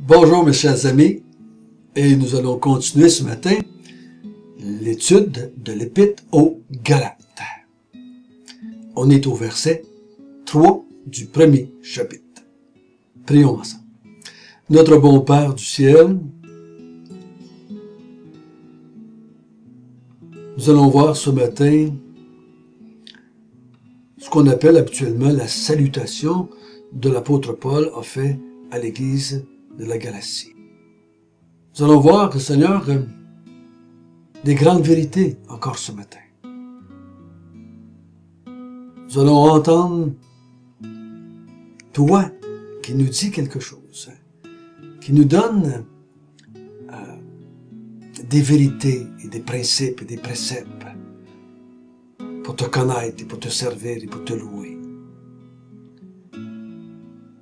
Bonjour mes chers amis, et nous allons continuer ce matin l'étude de l'Épître aux Galates. On est au verset 3 du premier chapitre. Prions ensemble. Notre bon Père du ciel, nous allons voir ce matin ce qu'on appelle habituellement la salutation de l'apôtre Paul a fait à l'église de la Galatie. Nous allons voir, Seigneur, des grandes vérités encore ce matin. Nous allons entendre toi qui nous dis quelque chose, qui nous donne des vérités et des principes et des préceptes pour te connaître et pour te servir et pour te louer.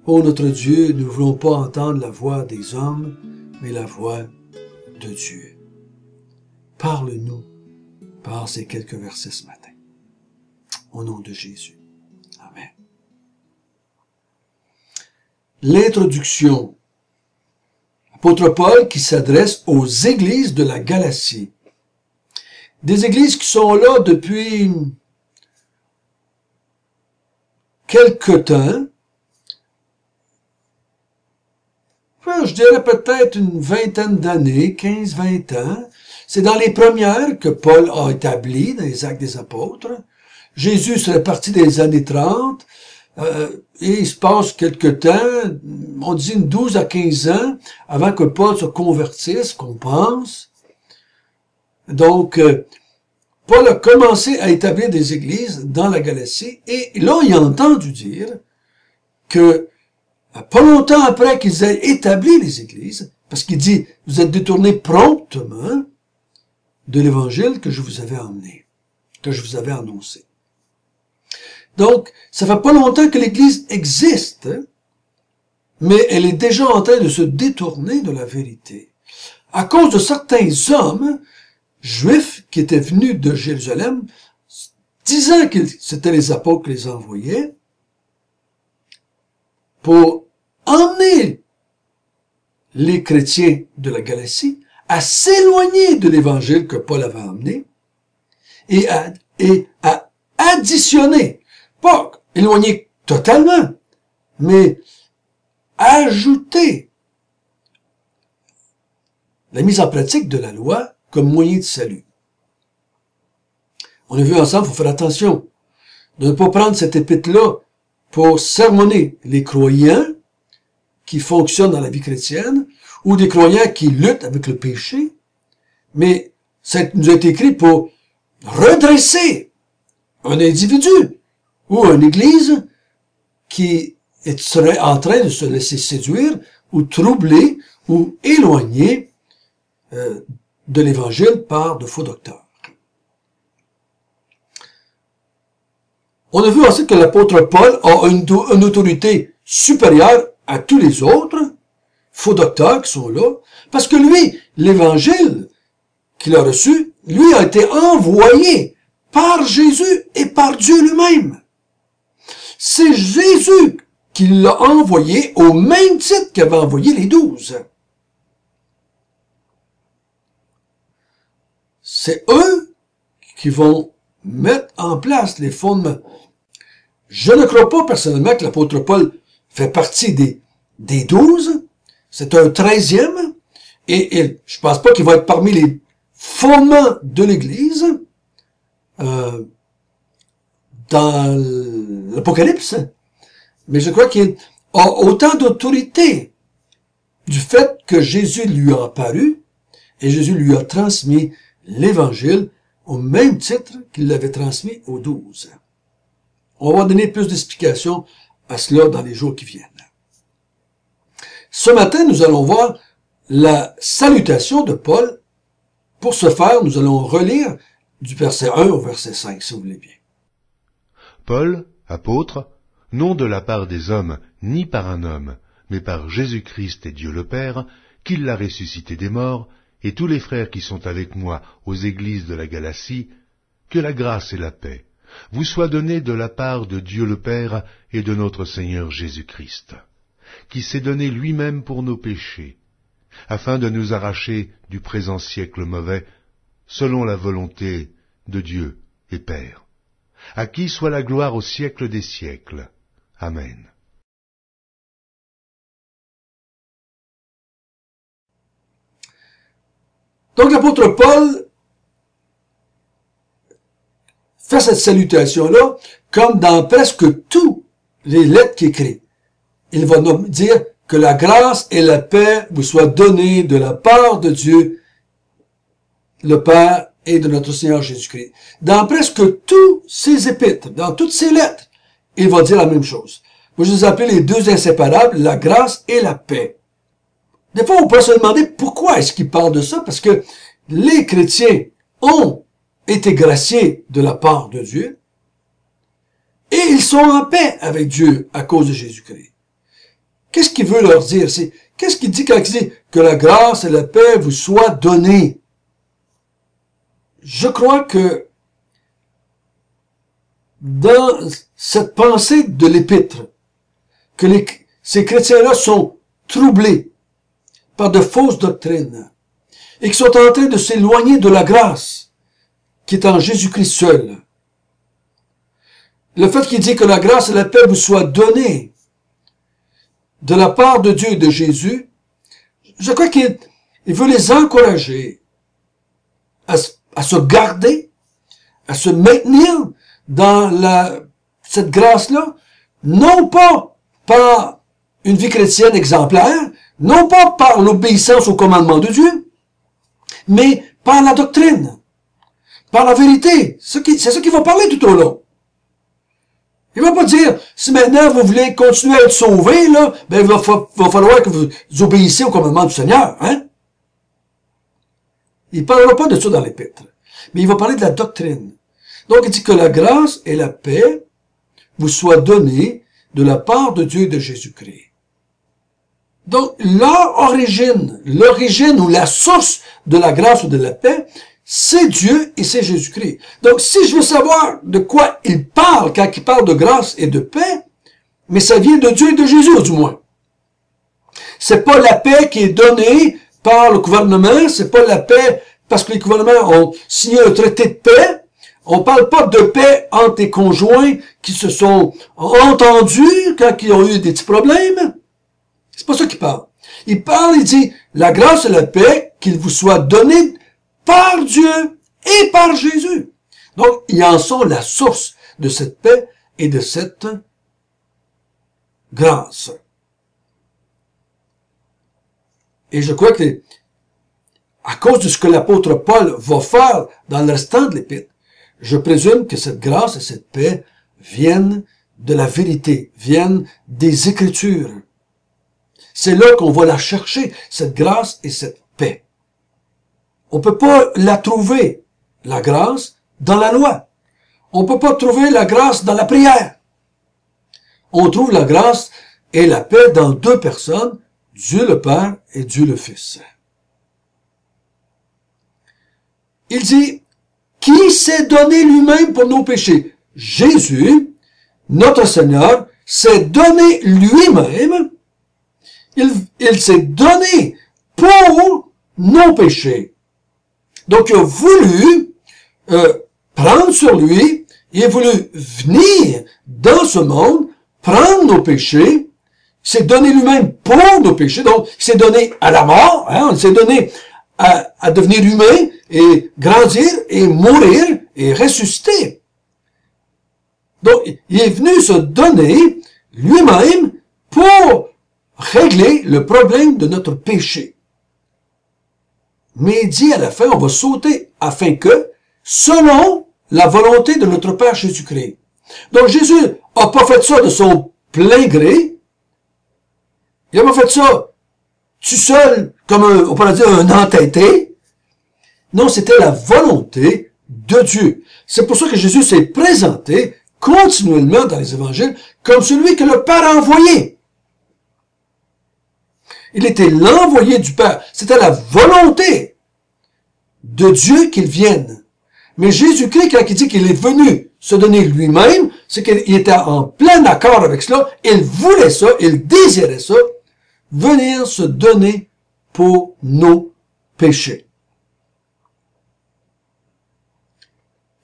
Ô notre Dieu, nous ne voulons pas entendre la voix des hommes, mais la voix de Dieu. Parle-nous par ces quelques versets ce matin. Au nom de Jésus. Amen. L'introduction. Apôtre Paul qui s'adresse aux églises de la Galatie. Des églises qui sont là depuis quelque temps. Je dirais peut-être une vingtaine d'années, 15-20 ans. C'est dans les premières que Paul a établi dans les Actes des Apôtres. Jésus serait parti dans les années 30, et il se passe quelque temps, on dit une 12 à 15 ans, avant que Paul se convertisse, qu'on pense. Donc, Paul a commencé à établir des églises dans la Galatie, et là, il a entendu dire que pas longtemps après qu'ils aient établi les églises, parce qu'il dit, vous êtes détournés promptement de l'évangile que je vous avais emmené, que je vous avais annoncé. Donc, ça fait pas longtemps que l'église existe, mais elle est déjà en train de se détourner de la vérité. À cause de certains hommes juifs qui étaient venus de Jérusalem, disant que c'était les apôtres qui les envoyaient, pour emmener les chrétiens de la Galatie à s'éloigner de l'évangile que Paul avait emmené et à additionner, pas éloigner totalement, mais ajouter la mise en pratique de la loi comme moyen de salut. On a vu ensemble, il faut faire attention de ne pas prendre cette épître-là pour sermonner les croyants qui fonctionnent dans la vie chrétienne, ou des croyants qui luttent avec le péché, mais ça nous a été écrit pour redresser un individu ou une église qui serait en train de se laisser séduire ou troubler ou éloigner de l'évangile par de faux docteurs. On a vu ensuite que l'apôtre Paul a une autorité supérieure à tous les autres faux docteurs qui sont là, parce que lui, l'évangile qu'il a reçu, lui a été envoyé par Jésus et par Dieu lui-même. C'est Jésus qui l'a envoyé au même titre qu'avait envoyé les 12. C'est eux qui vont mettre en place les fondements. Je ne crois pas personnellement que l'apôtre Paul fait partie des 12. C'est un 13e. Et je pense pas qu'il va être parmi les fondements de l'Église dans l'Apocalypse. Mais je crois qu'il a autant d'autorité du fait que Jésus lui a apparu et Jésus lui a transmis l'Évangile au même titre qu'il l'avait transmis aux 12. On va donner plus d'explications à cela dans les jours qui viennent. Ce matin, nous allons voir la salutation de Paul. Pour ce faire, nous allons relire du verset 1 au verset 5, si vous voulez bien. Paul, apôtre, non de la part des hommes, ni par un homme, mais par Jésus-Christ et Dieu le Père, qui l'a ressuscité des morts, et tous les frères qui sont avec moi aux églises de la Galatie, que la grâce et la paix vous soient données de la part de Dieu le Père et de notre Seigneur Jésus-Christ. qui s'est donné lui-même pour nos péchés, afin de nous arracher du présent siècle mauvais, selon la volonté de Dieu et Père, à qui soit la gloire au siècle des siècles. Amen. Donc l'apôtre Paul fait cette salutation-là comme dans presque tous les lettres qu'il écrit. Il va nous dire que la grâce et la paix vous soient données de la part de Dieu, le Père et de notre Seigneur Jésus-Christ. Dans presque tous ses épîtres, dans toutes ses lettres, il va dire la même chose. Moi, je les appelle les deux inséparables, la grâce et la paix. Des fois, on peut se demander pourquoi est-ce qu'il parle de ça, parce que les chrétiens ont été graciés de la part de Dieu, et ils sont en paix avec Dieu à cause de Jésus-Christ. Qu'est-ce qu'il veut leur dire? Qu'est-ce qu'il dit quand il dit que la grâce et la paix vous soient données? Je crois que dans cette pensée de l'épître, que ces chrétiens-là sont troublés par de fausses doctrines et qui sont en train de s'éloigner de la grâce qui est en Jésus-Christ seul. Le fait qu'il dit que la grâce et la paix vous soient données de la part de Dieu et de Jésus, je crois qu'il veut les encourager à se garder, à se maintenir dans cette grâce-là, non pas par une vie chrétienne exemplaire, non pas par l'obéissance au commandement de Dieu, mais par la doctrine, par la vérité. C'est ce qu'il va parler tout au long. Il va pas dire, si maintenant vous voulez continuer à être sauvé, là, ben, il va falloir que vous obéissez au commandement du Seigneur, hein? Il parlera pas de ça dans l'épître. Mais il va parler de la doctrine. Donc, il dit que la grâce et la paix vous soient données de la part de Dieu et de Jésus-Christ. Donc, l'origine ou la source de la grâce ou de la paix, c'est Dieu et c'est Jésus-Christ. Donc, si je veux savoir de quoi il parle quand il parle de grâce et de paix, mais ça vient de Dieu et de Jésus, du moins. C'est pas la paix qui est donnée par le gouvernement, c'est pas la paix parce que les gouvernements ont signé un traité de paix. On parle pas de paix entre les conjoints qui se sont entendus quand ils ont eu des petits problèmes. C'est pas ça qu'il parle. Il dit, la grâce et la paix qu'il vous soit donnée par Dieu et par Jésus. Donc, ils en sont la source de cette paix et de cette grâce. Et je crois que, à cause de ce que l'apôtre Paul va faire dans le restant de l'épître, je présume que cette grâce et cette paix viennent de la vérité, viennent des Écritures. C'est là qu'on va la chercher, cette grâce et cette paix. On peut pas la trouver, la grâce, dans la loi. On peut pas trouver la grâce dans la prière. On trouve la grâce et la paix dans deux personnes, Dieu le Père et Dieu le Fils. Il dit, qui s'est donné lui-même pour nos péchés? Jésus, notre Seigneur, s'est donné lui-même. Il s'est donné pour nos péchés. Donc, il a voulu prendre sur lui, il a voulu venir dans ce monde, prendre nos péchés, il s'est donné lui-même pour nos péchés, donc il s'est donné à la mort, hein, il s'est donné à devenir humain, et grandir, et mourir, et ressusciter. Donc, il est venu se donner lui-même pour régler le problème de notre péché. Mais il dit à la fin, on va sauter afin que, selon la volonté de notre Père Jésus-Christ. Donc Jésus a pas fait ça de son plein gré. Il a pas fait ça tout seul, comme on pourrait dire un entêté. Non, c'était la volonté de Dieu. C'est pour ça que Jésus s'est présenté continuellement dans les évangiles comme celui que le Père a envoyé. Il était l'envoyé du Père. C'était la volonté de Dieu qu'il vienne. Mais Jésus-Christ, quand il dit qu'il est venu se donner lui-même, c'est qu'il était en plein accord avec cela, il voulait ça, il désirait ça, venir se donner pour nos péchés.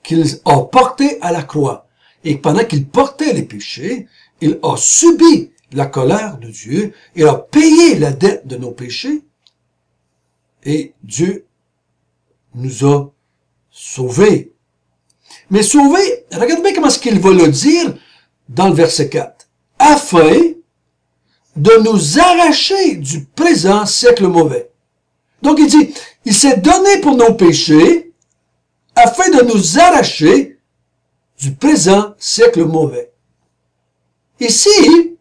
Qu'il a porté à la croix. Et pendant qu'il portait les péchés, il a subi la colère de Dieu, il a payé la dette de nos péchés, et Dieu nous a sauvés. Mais sauvés, regardez bien comment est-ce qu'il va le dire dans le verset 4. Afin de nous arracher du présent siècle mauvais. Donc il dit, il s'est donné pour nos péchés, afin de nous arracher du présent siècle mauvais. Ici,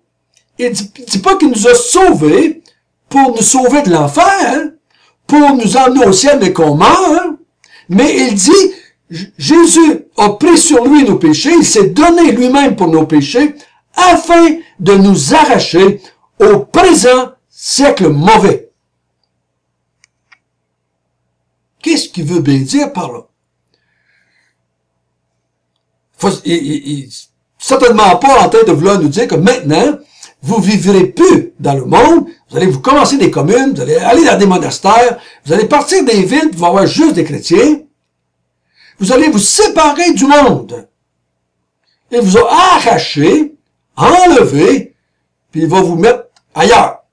il dit pas qu'il nous a sauvés pour nous sauver de l'enfer, hein, pour nous emmener au ciel mais qu'on meurt, hein, mais il dit, Jésus a pris sur lui nos péchés, il s'est donné lui-même pour nos péchés, afin de nous arracher au présent siècle mauvais. Qu'est-ce qu'il veut bien dire par là? Certainement pas en train de vouloir nous dire que maintenant, vous vivrez plus dans le monde, vous allez vous commencer des communes, vous allez aller dans des monastères, vous allez partir des villes, vous allez avoir juste des chrétiens, vous allez vous séparer du monde. Il vous a arraché, enlevé, puis il va vous mettre ailleurs,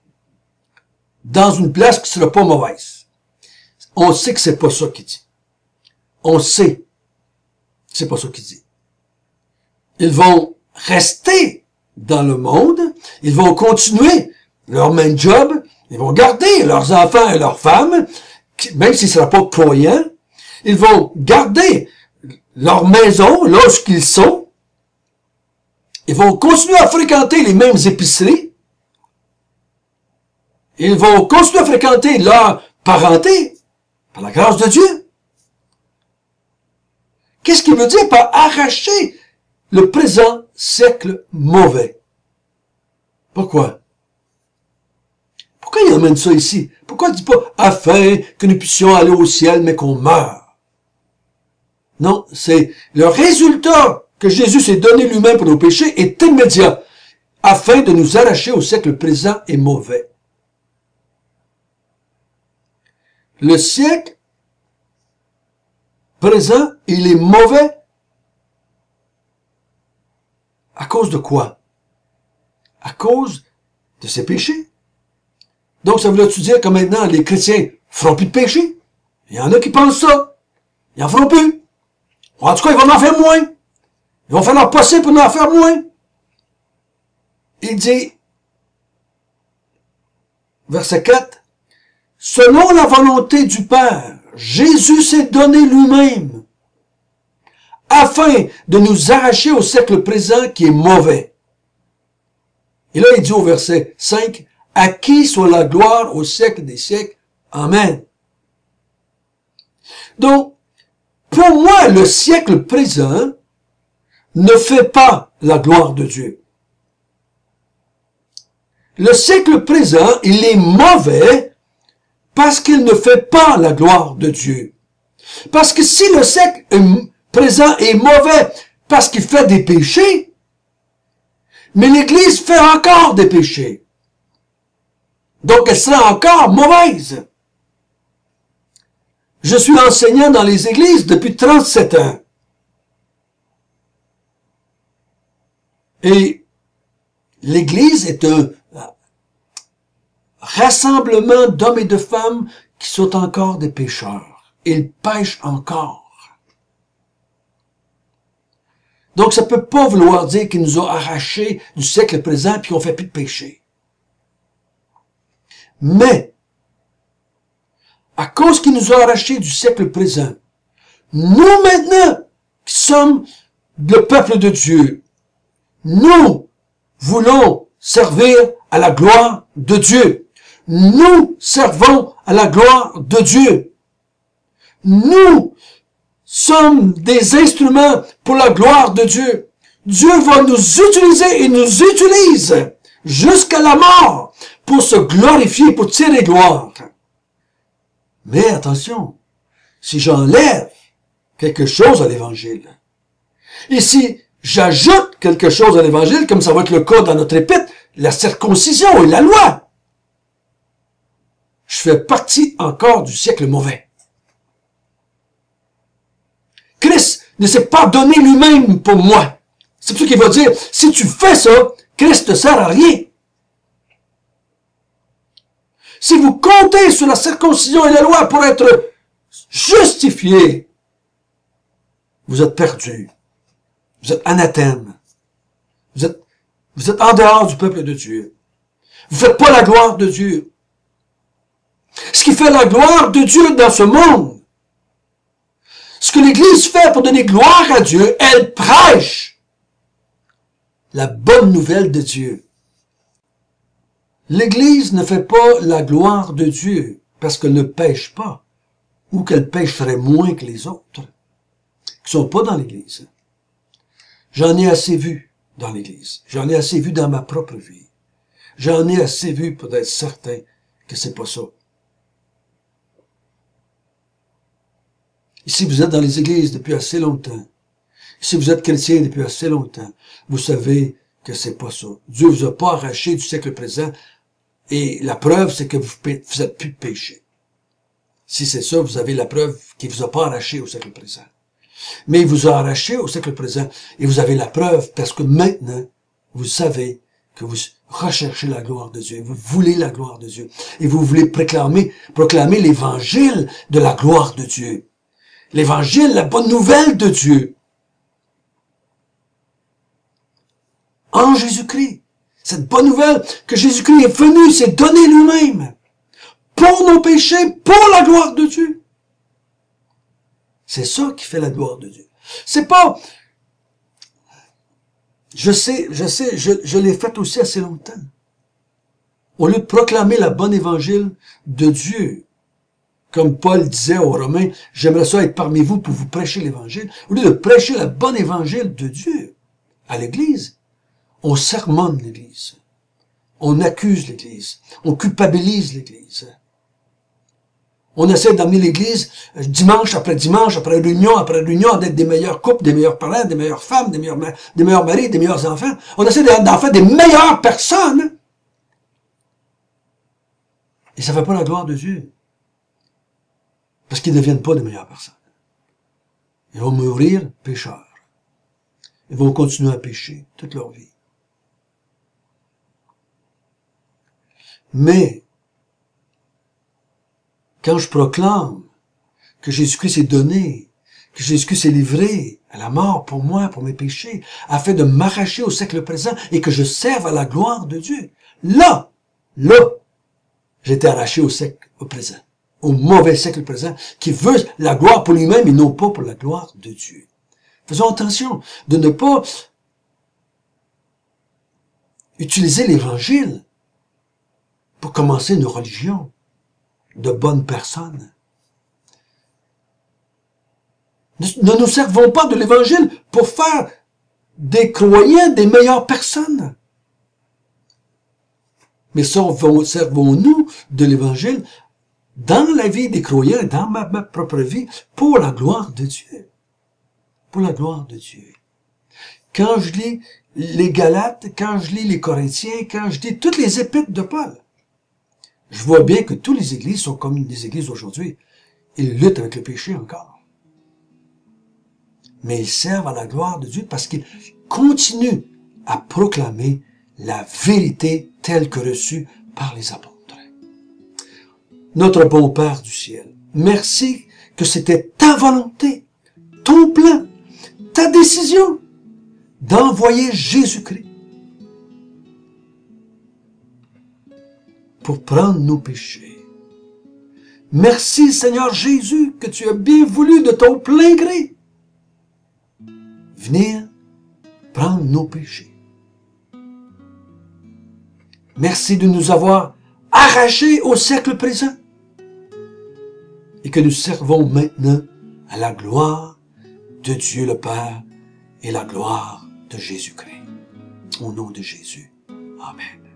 dans une place qui ne sera pas mauvaise. On sait que c'est pas ça qu'il dit. On sait que c'est pas ça qu'il dit. Ils vont rester dans le monde, ils vont continuer leur même job, ils vont garder leurs enfants et leurs femmes, même s'ils ne seront pas croyants, ils vont garder leur maison là où ils sont, ils vont continuer à fréquenter les mêmes épiceries, ils vont continuer à fréquenter leur parenté, par la grâce de Dieu. Qu'est-ce qu'il veut dire par arracher le présent siècle mauvais? Pourquoi? Pourquoi il emmène ça ici? Pourquoi il ne dit pas afin que nous puissions aller au ciel mais qu'on meure? Non, c'est le résultat que Jésus s'est donné lui-même pour nos péchés est immédiat, afin de nous arracher au siècle présent et mauvais. Le siècle présent, il est mauvais à cause de quoi? À cause de ses péchés. Donc, ça veut-tu dire que maintenant, les chrétiens feront plus de péché? Il y en a qui pensent ça. Ils en feront plus. En tout cas, ils vont en faire moins. Ils vont faire leur possible pour en faire moins. Il dit, verset 4, selon la volonté du Père, Jésus s'est donné lui-même, afin de nous arracher au siècle présent qui est mauvais. Et là, il dit au verset 5, à qui soit la gloire au siècle des siècles. Amen. Donc, pour moi, le siècle présent ne fait pas la gloire de Dieu. Le siècle présent, il est mauvais parce qu'il ne fait pas la gloire de Dieu. Parce que si le siècle présent est mauvais parce qu'il fait des péchés, mais l'Église fait encore des péchés. Donc elle sera encore mauvaise. Je suis enseignant dans les églises depuis 37 ans. Et l'Église est un rassemblement d'hommes et de femmes qui sont encore des pécheurs. Ils pêchent encore. Donc ça ne peut pas vouloir dire qu'il nous a arrachés du siècle présent puis qu'on fait plus de péché. Mais, à cause qu'il nous a arrachés du siècle présent, nous maintenant, qui sommes le peuple de Dieu, nous voulons servir à la gloire de Dieu. Nous servons à la gloire de Dieu. Nous sommes des instruments pour la gloire de Dieu. Dieu va nous utiliser et nous utilise jusqu'à la mort pour se glorifier, pour tirer gloire. Mais attention, si j'enlève quelque chose à l'Évangile, Et si j'ajoute quelque chose à l'Évangile, comme ça va être le cas dans notre épître, la circoncision et la loi, je fais partie encore du siècle mauvais. Christ ne s'est pas donné lui-même pour moi. C'est pour ça qu'il va dire, si tu fais ça, Christ ne sert à rien. Si vous comptez sur la circoncision et la loi pour être justifié, vous êtes perdu. Vous êtes anathème. Vous êtes en dehors du peuple de Dieu. Vous ne faites pas la gloire de Dieu. Ce qui fait la gloire de Dieu dans ce monde, ce que l'Église fait pour donner gloire à Dieu, elle prêche la bonne nouvelle de Dieu. L'Église ne fait pas la gloire de Dieu parce qu'elle ne pêche pas ou qu'elle pêcherait moins que les autres qui ne sont pas dans l'Église. J'en ai assez vu dans l'Église. J'en ai assez vu dans ma propre vie. J'en ai assez vu pour être certain que c'est pas ça. Et si vous êtes dans les églises depuis assez longtemps, si vous êtes chrétien depuis assez longtemps, vous savez que c'est pas ça. Dieu vous a pas arraché du siècle présent et la preuve, c'est que vous êtes plus de péché. Si c'est ça, vous avez la preuve qu'il vous a pas arraché au siècle présent. Mais il vous a arraché au siècle présent et vous avez la preuve parce que maintenant, vous savez que vous recherchez la gloire de Dieu, vous voulez la gloire de Dieu et vous voulez proclamer l'évangile de la gloire de Dieu. L'évangile, la bonne nouvelle de Dieu. En Jésus-Christ. Cette bonne nouvelle que Jésus-Christ est venu, s'est donné lui-même. Pour nos péchés, pour la gloire de Dieu. C'est ça qui fait la gloire de Dieu. C'est pas... Je sais, je l'ai fait aussi assez longtemps. Au lieu de proclamer la bonne évangile de Dieu, comme Paul disait aux Romains, j'aimerais ça être parmi vous pour vous prêcher l'évangile. Au lieu de prêcher la bonne évangile de Dieu à l'Église, on sermonne l'Église. On accuse l'Église. On culpabilise l'Église. On essaie d'amener l'Église dimanche après réunion, d'être des meilleurs couples, des meilleurs parents, des meilleures femmes, des meilleurs maris, des meilleurs enfants. On essaie d'en faire des meilleures personnes. Et ça ne fait pas la gloire de Dieu. Parce qu'ils ne deviennent pas de meilleures personnes. Ils vont mourir pécheurs. Ils vont continuer à pécher toute leur vie. Mais, quand je proclame que Jésus-Christ s'est donné, que Jésus-Christ s'est livré à la mort pour moi, pour mes péchés, afin de m'arracher au siècle présent et que je serve à la gloire de Dieu, là, j'étais arraché au siècle présent, au mauvais siècle présent, qui veut la gloire pour lui-même et non pas pour la gloire de Dieu. Faisons attention de ne pas utiliser l'Évangile pour commencer une religion de bonnes personnes. Ne nous servons pas de l'Évangile pour faire des croyants des meilleures personnes. Mais servons-nous de l'Évangile dans la vie des croyants, dans ma propre vie, pour la gloire de Dieu. Pour la gloire de Dieu. Quand je lis les Galates, quand je lis les Corinthiens, quand je lis toutes les épîtres de Paul, je vois bien que toutes les églises sont comme les églises aujourd'hui. Ils luttent avec le péché encore. Mais ils servent à la gloire de Dieu parce qu'ils continuent à proclamer la vérité telle que reçue par les apôtres. Notre bon Père du ciel, merci que c'était ta volonté, ton plan, ta décision d'envoyer Jésus-Christ pour prendre nos péchés. Merci Seigneur Jésus que tu as bien voulu de ton plein gré venir prendre nos péchés. Merci de nous avoir arrachés au siècle présent et que nous servons maintenant à la gloire de Dieu le Père et la gloire de Jésus-Christ. Au nom de Jésus. Amen.